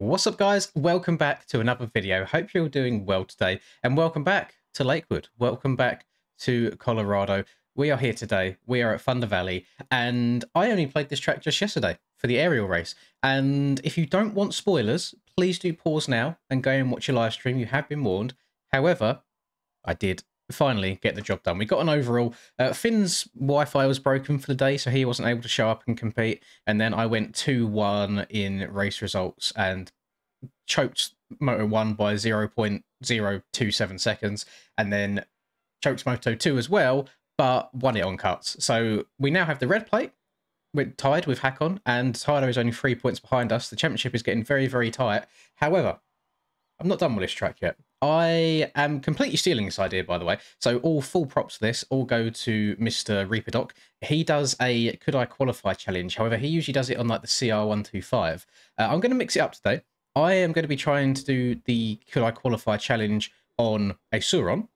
What's up, guys? Welcome back to another video. Hope you're doing well today, and welcome back to Lakewood. Welcome back to Colorado. We are here today. We are at Thunder Valley, and I only played this track just yesterday for the aerial race. And if you don't want spoilers, please do pause now and go and watch your live stream. You have been warned. However, I did finally get the job done. We got an overall. Finn's Wi-Fi was broken for the day, so he wasn't able to show up and compete. And then I went 2-1 in race results and choked Moto 1 by 0.027 seconds, and then choked Moto 2 as well, but won it on cuts. So we now have the red plate. We're tied with Hakon, and Tyler is only 3 points behind us. The championship is getting very, very tight. However, I'm not done with this track yet. I am completely stealing this idea, by the way. So all full props to this all go to Mr. Reaper Doc. He does a Could I Qualify challenge. However, he usually does it on like the CR125. I'm going to mix it up today. I am going to be trying to do the Could I Qualify challenge on a SurRon.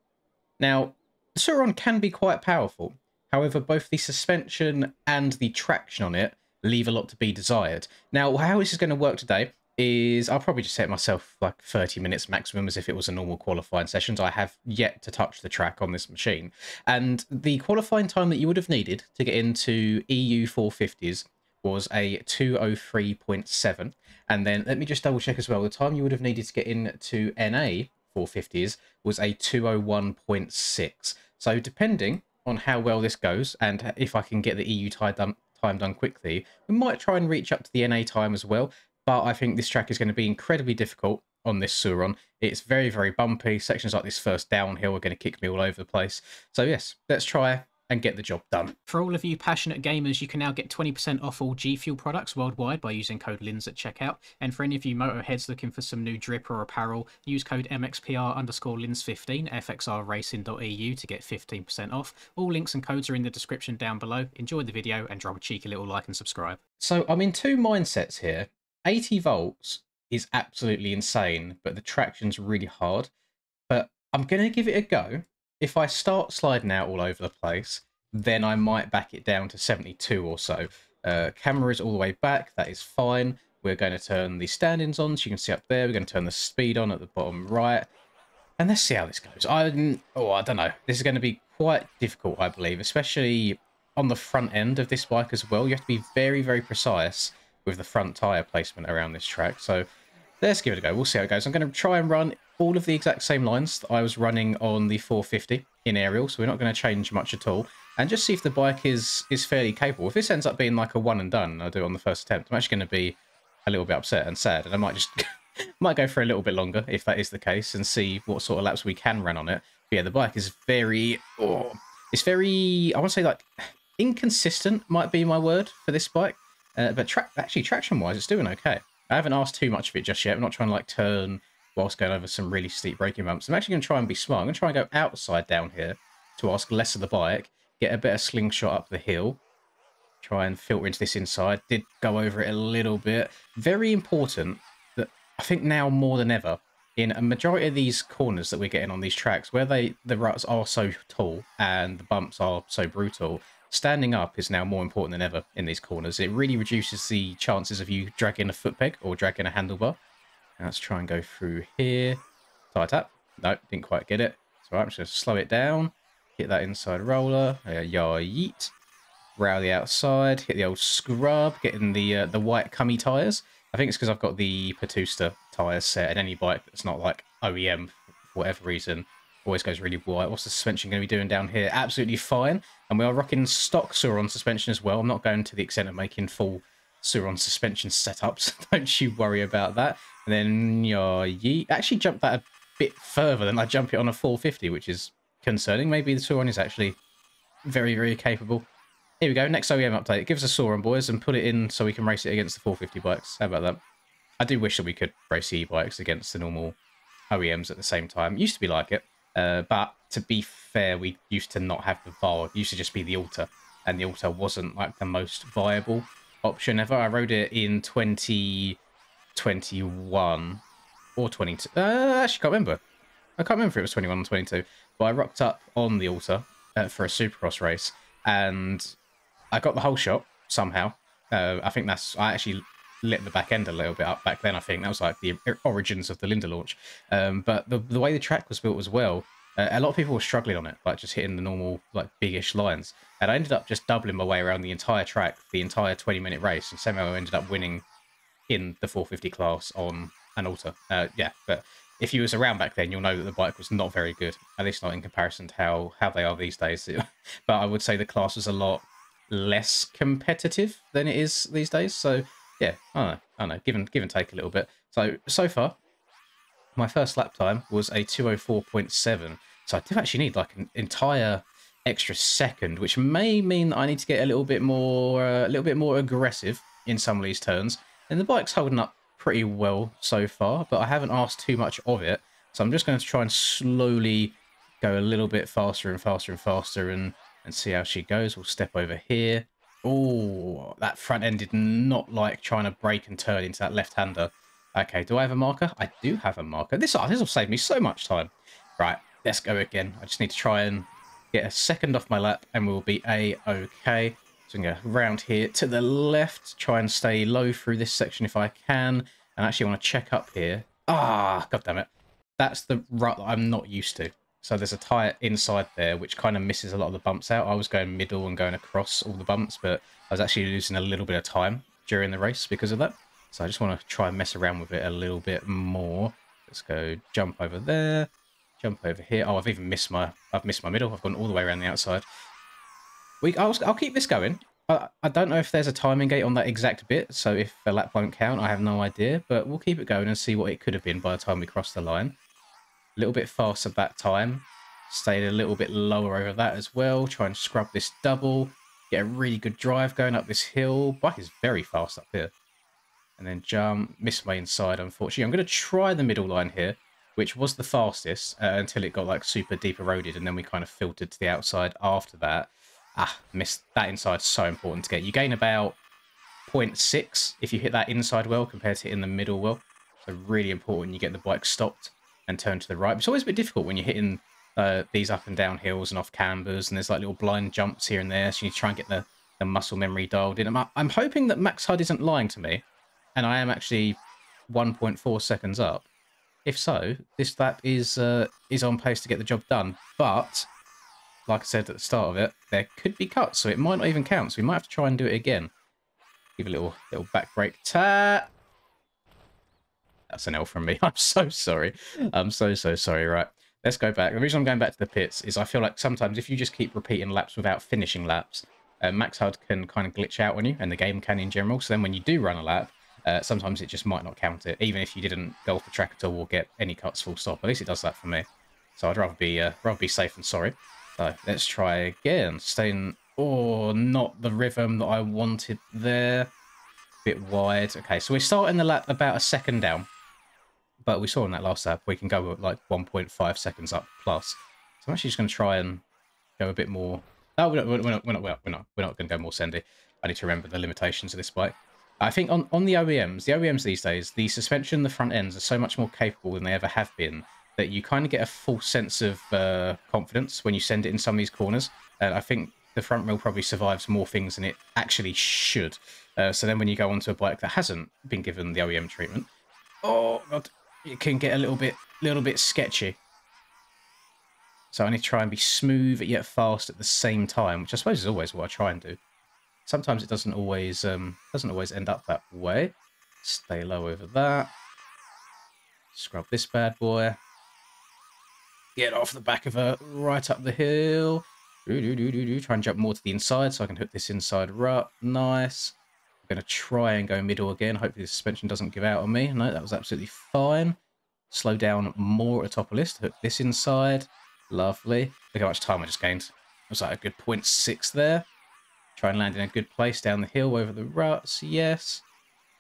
Now, the SurRon can be quite powerful. However, both the suspension and the traction on it leave a lot to be desired. Now, how this is going to work today is I'll probably just set myself like 30 minutes maximum as if it was a normal qualifying sessions. I have yet to touch the track on this machine. And the qualifying time that you would have needed to get into EU 450s was a 203.7. And then let me just double check as well. The time you would have needed to get into NA 450s was a 201.6. So depending on how well this goes and if I can get the EU time done quickly, we might try and reach up to the NA time as well. But I think this track is going to be incredibly difficult on this SurRon. It's very, very bumpy. Sections like this first downhill are going to kick me all over the place. So yes, let's try and get the job done. For all of you passionate gamers, you can now get 20% off all G Fuel products worldwide by using code LINS at checkout. And for any of you moto heads looking for some new drip or apparel, use code MXPR_LINS15 fxrracing.eu to get 15% off. All links and codes are in the description down below. Enjoy the video and drop a cheeky little like and subscribe. So I'm in two mindsets here. 80 volts is absolutely insane, but the traction's really hard. But I'm going to give it a go. If I start sliding out all over the place, then I might back it down to 72 or so. Camera is all the way back. That is fine. We're going to turn the stand-ins on, so you can see up there. We're going to turn the speed on at the bottom right. And let's see how this goes. I don't know. This is going to be quite difficult, I believe, especially on the front end of this bike as well. You have to be very, very precise with the front tyre placement around this track. So let's give it a go. We'll see how it goes. I'm going to try and run all of the exact same lines that I was running on the 450 in aerial, so we're not going to change much at all. And just see if the bike is fairly capable. If this ends up being like a one and done, and I do it on the first attempt, I'm actually going to be a little bit upset and sad, and I might just might go for a little bit longer if that is the case, and see what sort of laps we can run on it. But yeah, the bike is very, it's very, I want to say like inconsistent might be my word for this bike. But traction-wise, it's doing okay. I haven't asked too much of it just yet. I'm not trying to like turn whilst going over some really steep braking bumps. I'm actually going to try and be smart. I'm going to try and go outside down here to ask less of the bike, get a better slingshot up the hill, try and filter into this inside. Did go over it a little bit. Very important that I think now more than ever, in a majority of these corners that we're getting on these tracks, where the ruts are so tall and the bumps are so brutal, standing up is now more important than ever in these corners. It really reduces the chances of you dragging a foot peg or dragging a handlebar. Let's try and go through here. Tire tap. No, didn't quite get it. So I'm just going to slow it down. Hit that inside roller. Yeet. Row the outside. Hit the old scrub. Getting the white cummy tyres. I think it's because I've got the Patusta tyres set, and any bike that's not like OEM for whatever reason always goes really white. What's the suspension going to be doing down here? Absolutely fine. And we are rocking stock SurRon suspension as well. I'm not going to the extent of making full SurRon suspension setups. Don't you worry about that. And then yeet. Actually jumped that a bit further than I jump it on a 450, which is concerning. Maybe the SurRon is actually very, very capable. Here we go. Next OEM update. Give us a SurRon, boys, and put it in so we can race it against the 450 bikes. How about that? I do wish that we could race e-bikes against the normal OEMs at the same time. It used to be like it. But to be fair, we used to not have the VAR. It used to just be the Alta, and the Alta wasn't like the most viable option ever. I rode it in 2021 or 22. Actually, can't remember. I can't remember if it was 21 or 22. But I rocked up on the Alta for a Supercross race, and I got the whole shot somehow. I think I actually lit the back end a little bit up back then. I think that was like the origins of the Linda launch. But the way the track was built as well, a lot of people were struggling on it, like just hitting the normal like biggish lines. And I ended up just doubling my way around the entire track, the entire 20-minute race, and somehow I ended up winning in the 450 class on an altar. Yeah, but if you was around back then, you'll know that the bike was not very good, at least not in comparison to how they are these days. But I would say the class was a lot less competitive than it is these days. So yeah, I don't know, give and take a little bit. So far, my first lap time was a 204.7. So I do actually need like an entire extra second, which may mean that I need to get a little bit more aggressive in some of these turns. And the bike's holding up pretty well so far, but I haven't asked too much of it. So I'm just going to try and slowly go a little bit faster and faster and faster and see how she goes. We'll step over here. Oh, that front end did not like trying to brake and turn into that left-hander. Okay, do I have a marker? I do have a marker. This will save me so much time. Right, let's go again. I just need to try and get a second off my lap and we'll be A-okay. So I'm going to go round here to the left, try and stay low through this section if I can. And actually want to check up here. Ah, god damn it. That's the rut that I'm not used to. So there's a tyre inside there, which kind of misses a lot of the bumps out. I was going middle and going across all the bumps, but I was actually losing a little bit of time during the race because of that. So I just want to try and mess around with it a little bit more. Let's go jump over there, jump over here. Oh, I've missed my middle. I've gone all the way around the outside. I'll keep this going. I don't know if there's a timing gate on that exact bit, so if the lap won't count, I have no idea. But we'll keep it going and see what it could have been by the time we cross the line. A little bit faster that time. Stayed a little bit lower over that as well. Try and scrub this double. Get a really good drive going up this hill. Bike is very fast up here. And then jump. Miss my inside, unfortunately. I'm going to try the middle line here, which was the fastest until it got like super deep eroded. And then we kind of filtered to the outside after that. Ah, missed that inside. So important to get. You gain about 0.6 if you hit that inside well compared to hitting the middle well. So really important you get the bike stopped and turn to the right. It's always a bit difficult when you're hitting these up and down hills and off cambers, and there's like little blind jumps here and there, so you need to try and get the muscle memory dialed in. I'm hoping that Max HUD isn't lying to me, and I am actually 1.4 seconds up. If so, this lap is on pace to get the job done. But, like I said at the start of it, there could be cuts, so it might not even count, so we might have to try and do it again. Give a little back brake. Ta! That's an L from me. I'm so sorry. I'm so sorry. Right, let's go back. The reason I'm going back to the pits is I feel like sometimes if you just keep repeating laps without finishing laps, Max HUD can kind of glitch out on you, and the game can in general. So then when you do run a lap, sometimes it just might not count it, even if you didn't go off the track at all or get any cuts full stop. At least it does that for me. So I'd rather be safe than sorry. So let's try again. Staying, not the rhythm that I wanted there. Bit wide. Okay, so we're starting the lap about a second down. But we saw in that last lap, we can go like 1.5 seconds up plus. So I'm actually just going to try and go a bit more. No, we're not going to go more sendy. I need to remember the limitations of this bike. I think on the OEMs these days, the suspension and the front ends are so much more capable than they ever have been that you kind of get a false sense of confidence when you send it in some of these corners. And I think the front wheel probably survives more things than it actually should. So then when you go onto a bike that hasn't been given the OEM treatment, oh god, it can get a little bit sketchy. So I need to try and be smooth yet fast at the same time, which I suppose is always what I try and do. Sometimes it doesn't always end up that way. Stay low over that. Scrub this bad boy. Get off the back of her, right up the hill. Try and jump more to the inside so I can hook this inside rut. Nice. I'm going to try and go middle again. Hopefully the suspension doesn't give out on me. No, that was absolutely fine. Slow down more at the top of the list. Hook this inside. Lovely. Look how much time I just gained. It was like a good 0.6 there. Try and land in a good place down the hill over the ruts. Yes.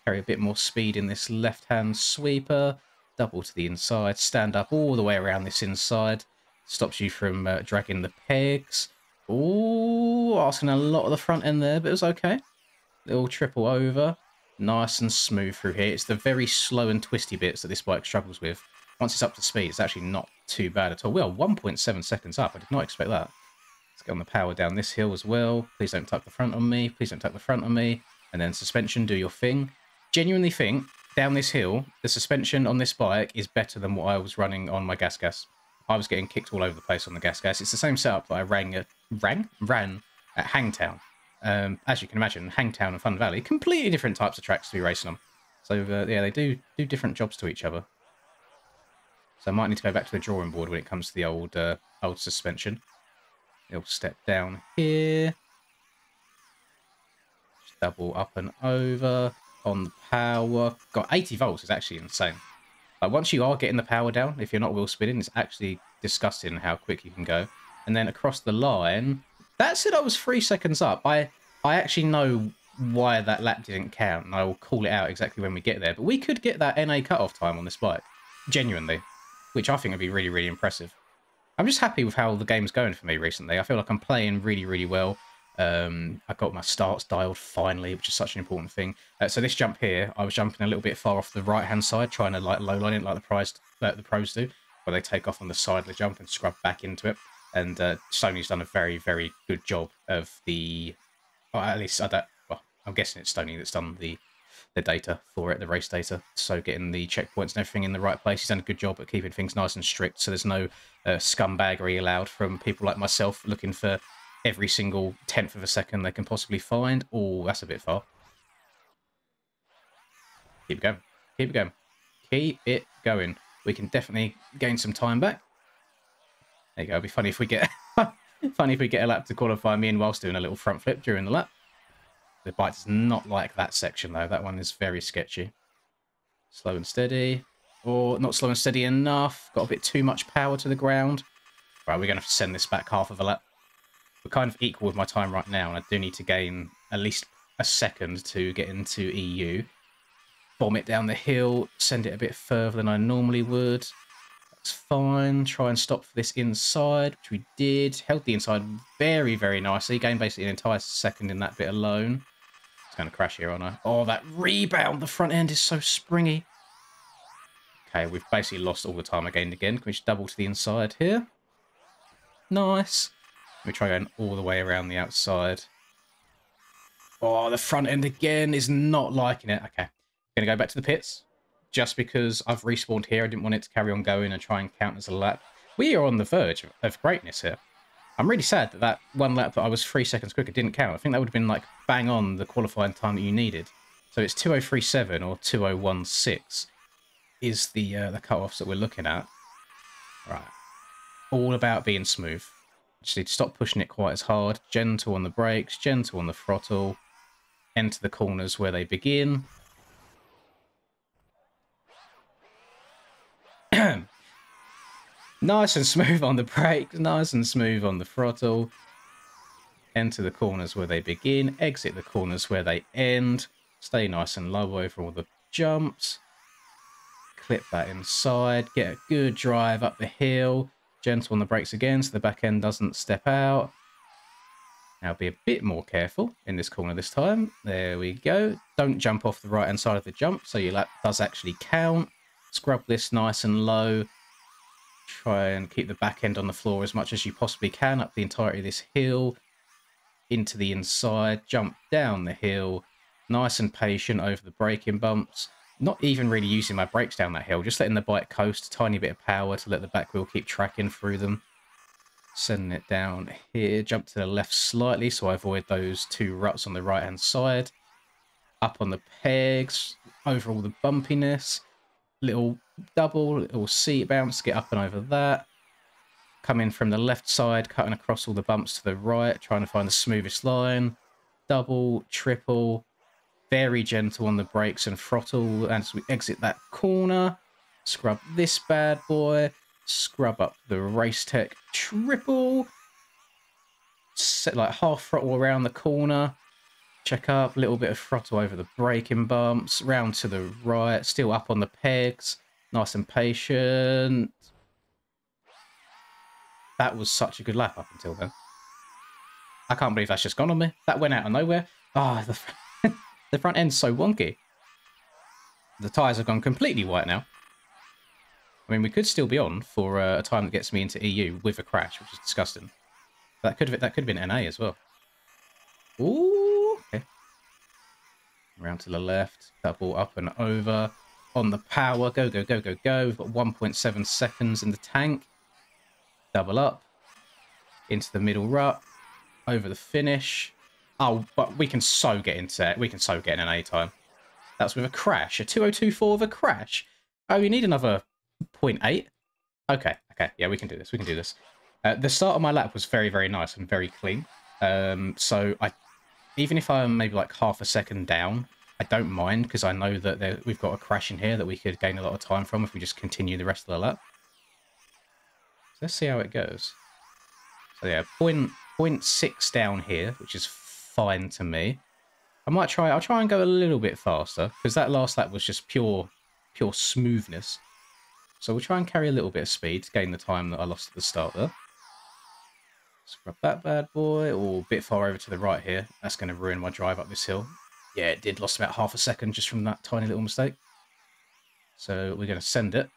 Carry a bit more speed in this left-hand sweeper. Double to the inside. Stand up all the way around this inside. Stops you from dragging the pegs. Ooh, asking a lot of the front end there, but it was okay. Little triple over. Nice and smooth through here. It's the very slow and twisty bits that this bike struggles with. Once it's up to speed, it's actually not too bad at all. We are 1.7 seconds up. I did not expect that. Let's get on the power down this hill as well. Please don't tuck the front on me. Please don't tuck the front on me. And then suspension, do your thing. genuinely think down this hill, the suspension on this bike is better than what I was running on my gas. I was getting kicked all over the place on the gas. It's the same setup that I ran at Hangtown. As you can imagine, Hangtown and Fun Valley, completely different types of tracks to be racing on. So yeah, they do different jobs to each other. So I might need to go back to the drawing board when it comes to the old suspension. It'll step down here. Just double up and over on the power. Got 80 volts is actually insane. Like once you are getting the power down, if you're not wheel spinning, it's actually disgusting how quick you can go. And then across the line, that said I was 3 seconds up. I actually know why that lap didn't count, and I will call it out exactly when we get there. But we could get that NA cutoff time on this bike, genuinely, which I think would be really, really impressive. I'm just happy with how the game's going for me recently. I feel like I'm playing really, really well. I got my starts dialed finally, which is such an important thing. So this jump here, I was jumping a little bit far off the right-hand side, trying to like low line it like the pros do, where they take off on the side of the jump and scrub back into it. And Sony's done a very, very good job of the... Well, at least I don't... Well, I'm guessing it's Sony that's done the data for it, the race data. So getting the checkpoints and everything in the right place. He's done a good job at keeping things nice and strict, so there's no scumbaggery allowed from people like myself looking for every single tenth of a second they can possibly find. Oh, that's a bit far. Keep it going. Keep it going. Keep it going. We can definitely gain some time back. There you go. It'd be funny if we get funny if we get a lap to qualify me in whilst doing a little front flip during the lap. The bike does not like that section though. That one is very sketchy. Slow and steady. Or not slow and steady enough. Got a bit too much power to the ground. Right, we're going to have to send this back half of a lap. We're kind of equal with my time right now, and I do need to gain at least a second to get into EU. Bomb it down the hill, send it a bit further than I normally would. That's fine. Try and stop for this inside, which we did. Held the inside very, very nicely. Gained basically an entire second in that bit alone. It's going to crash here, aren't I? Oh, that rebound! The front end is so springy. Okay, we've basically lost all the time I gained again. Can we just double to the inside here? Nice. Let me try going all the way around the outside. Oh, the front end again is not liking it. Okay. Going to go back to the pits. Just because I've respawned here, I didn't want it to carry on going and try and count as a lap. We are on the verge of greatness here. I'm really sad that that one lap that I was 3 seconds quicker didn't count. I think that would have been like bang on the qualifying time that you needed. So it's 2037 or 2016 is the cut-offs that we're looking at. Right. All about being smooth. Just need to stop pushing it quite as hard. Gentle on the brakes, gentle on the throttle. Enter the corners where they begin. Nice and smooth on the brakes, nice and smooth on the throttle. Enter the corners where they begin, exit the corners where they end. Stay nice and low over all the jumps. Clip that inside, get a good drive up the hill. Gentle on the brakes again so the back end doesn't step out. Now be a bit more careful in this corner this time. There we go. Don't jump off the right hand side of the jump so your lap does actually count. Scrub this nice and low. Try and keep the back end on the floor as much as you possibly can up the entirety of this hill. Into the inside, jump down the hill. Nice and patient over the braking bumps. Not even really using my brakes down that hill, just letting the bike coast, a tiny bit of power to let the back wheel keep tracking through them. Sending it down here, jump to the left slightly so I avoid those two ruts on the right hand side. Up on the pegs, over all the bumpiness. Little double, little seat bounce, get up and over that. Come in from the left side, cutting across all the bumps to the right, trying to find the smoothest line. Double, triple, very gentle on the brakes and throttle as we exit that corner. Scrub this bad boy. Scrub up the race tech triple. Set like half throttle around the corner. Check up, a little bit of throttle over the braking bumps. Round to the right, still up on the pegs. Nice and patient. That was such a good lap up until then. I can't believe that's just gone on me. That went out of nowhere. Ah, oh, the front end's so wonky. The tyres have gone completely white now. I mean, we could still be on for a time that gets me into EU with a crash, which is disgusting. That could have been NA as well. Ooh, okay. Around to the left. Double up and over. On the power. Go, go, go, go, go. We've got 1.7 seconds in the tank. Double up. Into the middle rut. Over the finish. Oh, but we can so get into it. We can so get in an A time. That's with a crash. A 2024 with a crash. Oh, you need another 0.8? Okay, okay. Yeah, we can do this. We can do this. The start of my lap was very, very nice and very clean. So even if I'm maybe like half a second down, I don't mind because I know that we've got a crash in here that we could gain a lot of time from if we just continue the rest of the lap. So let's see how it goes. So yeah, 0.6 down here, which is fine to me. I'll try and go a little bit faster because that last lap was just pure smoothness. So we'll try and carry a little bit of speed to gain the time that I lost at the start there. Scrub that bad boy. Oh, a bit far over to the right here. That's going to ruin my drive up this hill. Yeah, it did. Lost about half a second just from that tiny little mistake. So we're going to send it.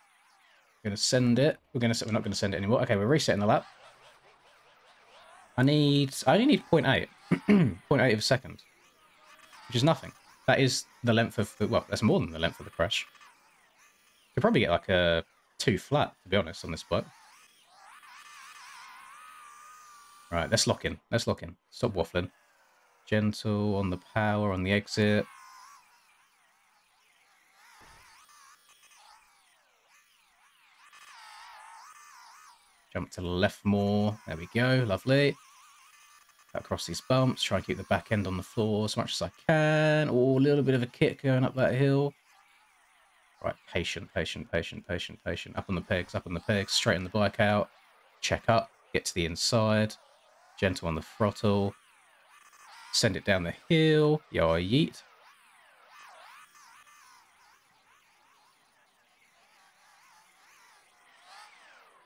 We're going to send it. We're not going to send it anymore. Okay, we're resetting the lap. I only need 0.8. 0.8 of a second. Which is nothing. That is the length of the... Well, that's more than the length of the crash. Could probably get like a 2 flat, to be honest, on this bike. Right, let's lock in. Let's lock in. Stop waffling. Gentle on the power, on the exit. Jump to the left more. There we go. Lovely. Cut across these bumps. Try and keep the back end on the floor as much as I can. Oh, a little bit of a kick going up that hill. Right, patient, patient, patient, patient, patient. Up on the pegs, up on the pegs. Straighten the bike out. Check up. Get to the inside. Gentle on the throttle. Send it down the hill. Yo, yeet.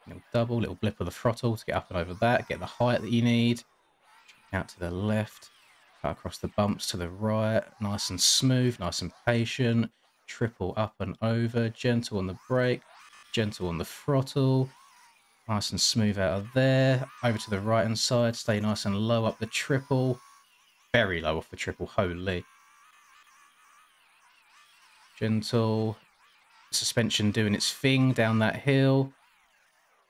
Little double, little blip of the throttle to get up and over that. Get the height that you need. Out to the left. Cut across the bumps to the right. Nice and smooth, nice and patient. Triple up and over. Gentle on the brake. Gentle on the throttle. Nice and smooth out of there. Over to the right hand side. Stay nice and low up the triple. Very low off the triple. Holy. Gentle. Suspension doing its thing down that hill.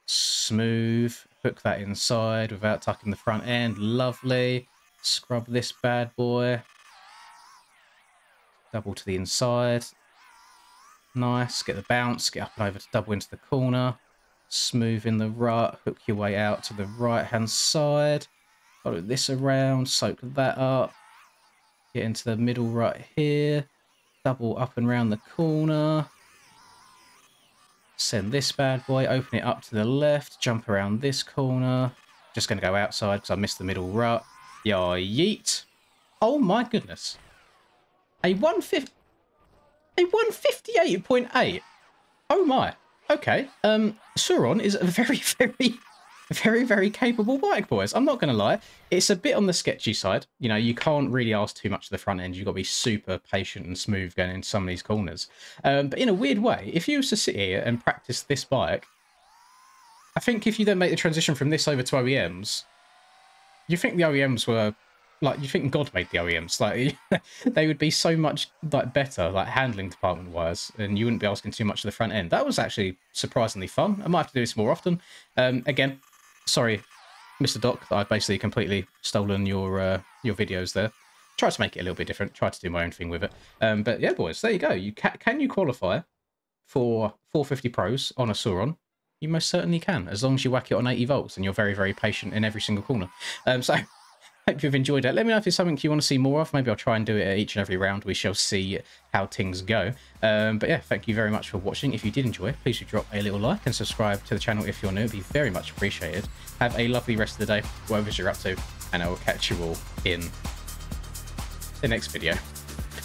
Smooth. Hook that inside without tucking the front end. Lovely. Scrub this bad boy. Double to the inside. Nice. Get the bounce. Get up and over to double into the corner. Smooth in the rut. Hook your way out to the right hand side. Follow this around. Soak that up. Get into the middle rut here. Double up and round the corner. Send this bad boy. Open it up to the left. Jump around this corner. Just going to go outside because I missed the middle rut. Yeah, yeet. Oh my goodness. A 158.8. Oh my. Okay. SurRon is a very, very capable bike, boys. I'm not going to lie. It's a bit on the sketchy side. You know, you can't really ask too much of the front end. You've got to be super patient and smooth going into some of these corners. But in a weird way, if you was to sit here and practice this bike, I think if you then make the transition from this over to OEMs, you think the OEMs were... Like, you think God made the OEMs. Like, they would be so much, like, better, like, handling department-wise, and you wouldn't be asking too much of the front end. That was actually surprisingly fun. I might have to do this more often. Again, sorry, Mr. Doc, that I've basically completely stolen your videos there. Try to make it a little bit different. Try to do my own thing with it. But yeah, boys, there you go. Can you qualify for 450 Pros on a SurRon? You most certainly can, as long as you whack it on 80 volts and you're very, very patient in every single corner. So... Hope you've enjoyed it. Let me know if it's something you want to see more of. Maybe I'll try and do it at each and every round. We shall see how things go. But yeah, thank you very much for watching. If you did enjoy, please do drop a little like and subscribe to the channel if you're new. It'd be very much appreciated. Have a lovely rest of the day, whatever you're up to, and I will catch you all in the next video.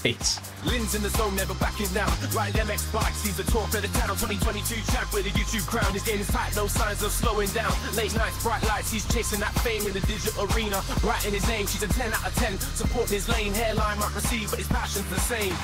Peace. Lynn's in the zone, never backing down. Riding MX bikes, he's the talk of the town. 2022 champ with a YouTube crown. His game is tight, no signs of slowing down. Late nights, bright lights, he's chasing that fame in the digital arena. Writing his name, she's a 10 out of 10. Supporting his lane, hairline might receive, but his passion's the same.